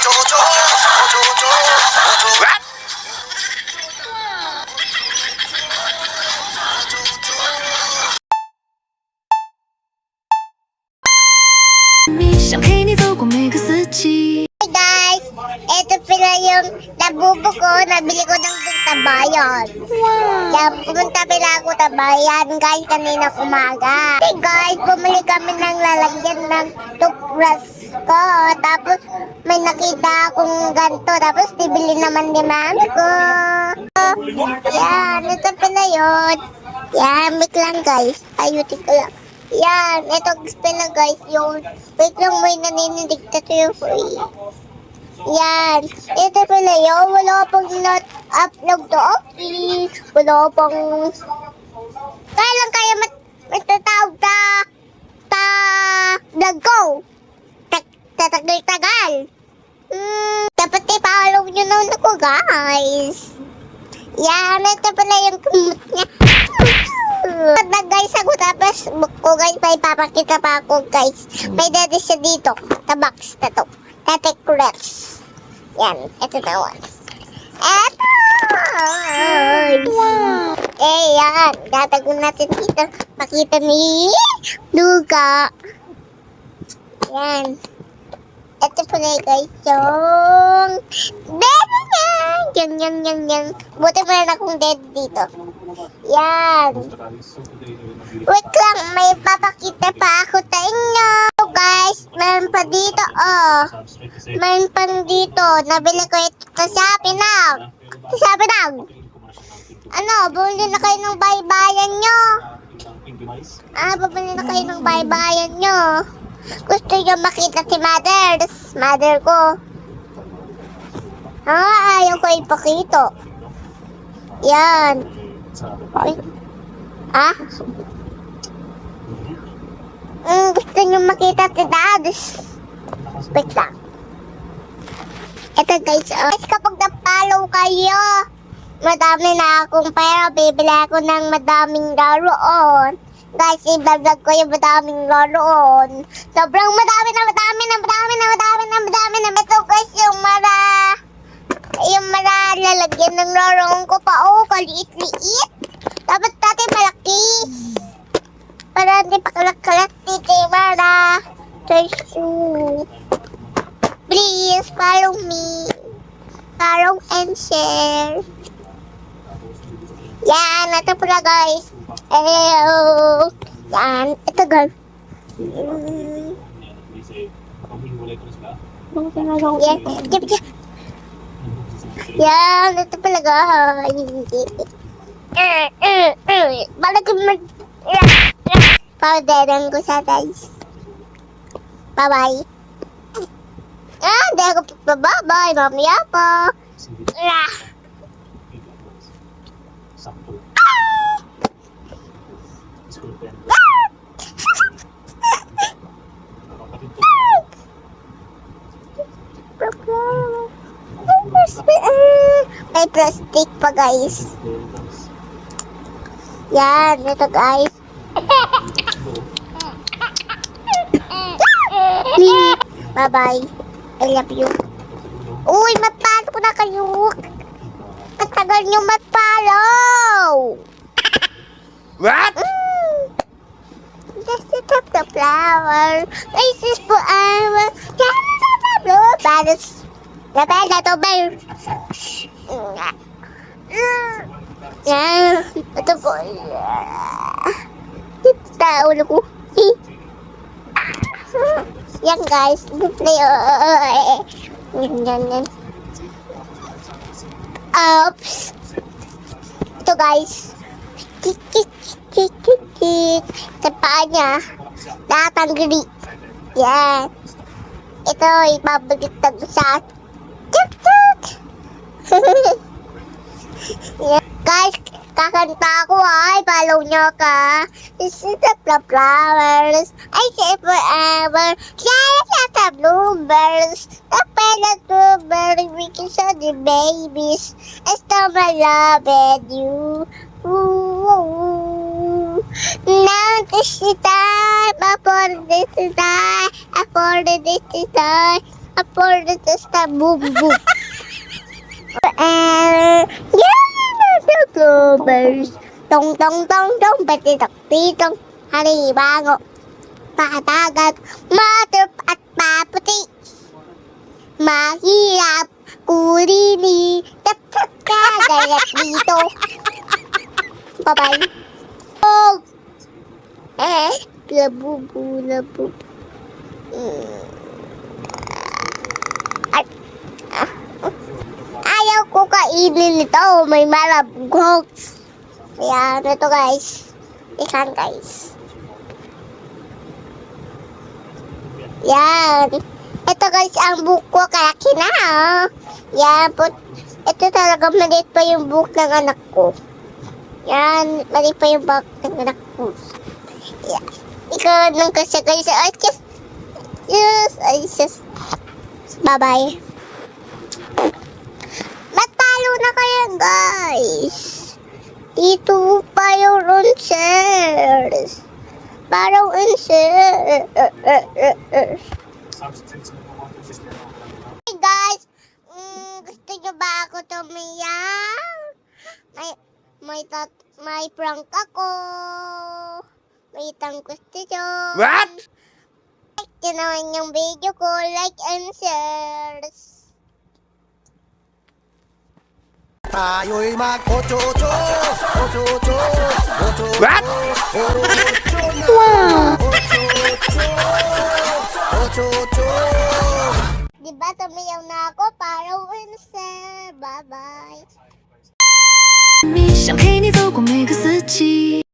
What? Hey guys, ito pala yung labubo ko, nabili ko ng tabayan. Kaya pumunta pala ako tabayan guys kanina umaga. Hey guys, bumili kami ng lalagyan ng toothbrush ko. Tapos may nakita akong ganito, tapos bibili naman ni mami ko. Yan, ito pala yun. Yan, wait lang guys, ayutin ko lang. Yan, ito pala guys yung, wait lang may naninindig tayo ko eh. Yan. Ito pala yun. Wala pang not-upload to okay. Wala pang... Kaya lang kaya matatawag nag-go. Tatagal-tagal. Dapat i-follow nyo naman ako guys. Yan. Ito pala yung kumot niya. Guys ako tapos ko guys may papakita pa ako guys. May dati siya dito. Tabox na to. Tatek Rex. Yan, ito na one. Eto! Wow! Eh, yan. Datago natin dito. Makita ni Luka. Yan. Ito po na guys yung baby niya. Yan. Buti mo na akong dead dito. Yan. Wait lang, may papakita pa ako sa inyo. Guys, meron pa dito, oh. Meron pa dito. Nabili ko ito sa Shopee now. Sa Shopee now. Ano, bumili na kayo ng baybayan nyo. Bumili na kayo ng baybayan nyo. Gusto nyo makita si mother ko. Ayaw ko ipakita. Yan. Gusto nyo makita si dad. Wait lang. Ito guys, guys kapag na-follow kayo, madami na akong pera, bibili ako ng madaming laruan. Guys, i-vlog ko yung madaming laruan. Sobrang madami na. Ito guys, yung lalagyan ng laruan ko pa. Oh, kaliit-liit. Dapat dati malaki. Para hindi pa kalat-kalat dito. Para. Please, follow me. Follow and share. Yan, ito pala guys. Hello. Yan, ito guys. Yan, ito pala guys. Balik ko powderan ko siya guys. Bye-bye. Hindi ako bye-bye. Mamaya pa. May plastic pa guys. Yan, ito guys. Bye-bye. I love you. Uy, mapalo ko na kayo. Katagal nyo mapalo. What? Just to tap the flower. This is forever. Blue battles. The bell to bear. Ito po. Kita ulo ko. Yan guys. Yan. Oops. Ito guys. Sa paa niya. Lahat ang grip. Yan. Ito ipabagitag sa yeah. Guys, kakanta ako ay follow nyo ka. This is the flowers. I say forever. Shine at the bluebirds. The pellet blueberry we can show the babies. I still my love at you. Ooh. Now this is time. For this is time. For this is time. For the star boom boom. The clovers. Tong tong tong tong, patitak titong. Halibango. Patagat. Matrap at paputi. Mahirap. Kurini. Tapos kagayat dito. Bye-bye. Oh. Labubu, labubu. Ayaw ko kainin ito. May malabugogs. Ayan, ito guys. Ikan guys. Yan. Ito guys, ang buhok ko kalaki na. Oh. Yan. Ito talaga maliit pa yung buhok ng anak ko. Yan. Maliit pa yung buhok ng anak ko. Yan. Ikaw nang kasi guys. Ay, just. Bye-bye. Matalo na kayo guys. Dito pa yung answers. Parang answers. Hey guys, gusto nyo ba ako tumiyak? May prank ako. May gusto nyo. What? Like nyo naman yung video ko. Like and shares. tayo'y mag-ocho-ocho, ocho-ocho, ocho-ocho, What? ocho-ocho na. Wow! Ocho-ocho, ocho-ocho. Diba tumiyaw na ako? Parang answer. Bye-bye. 想陪你走过每个四季。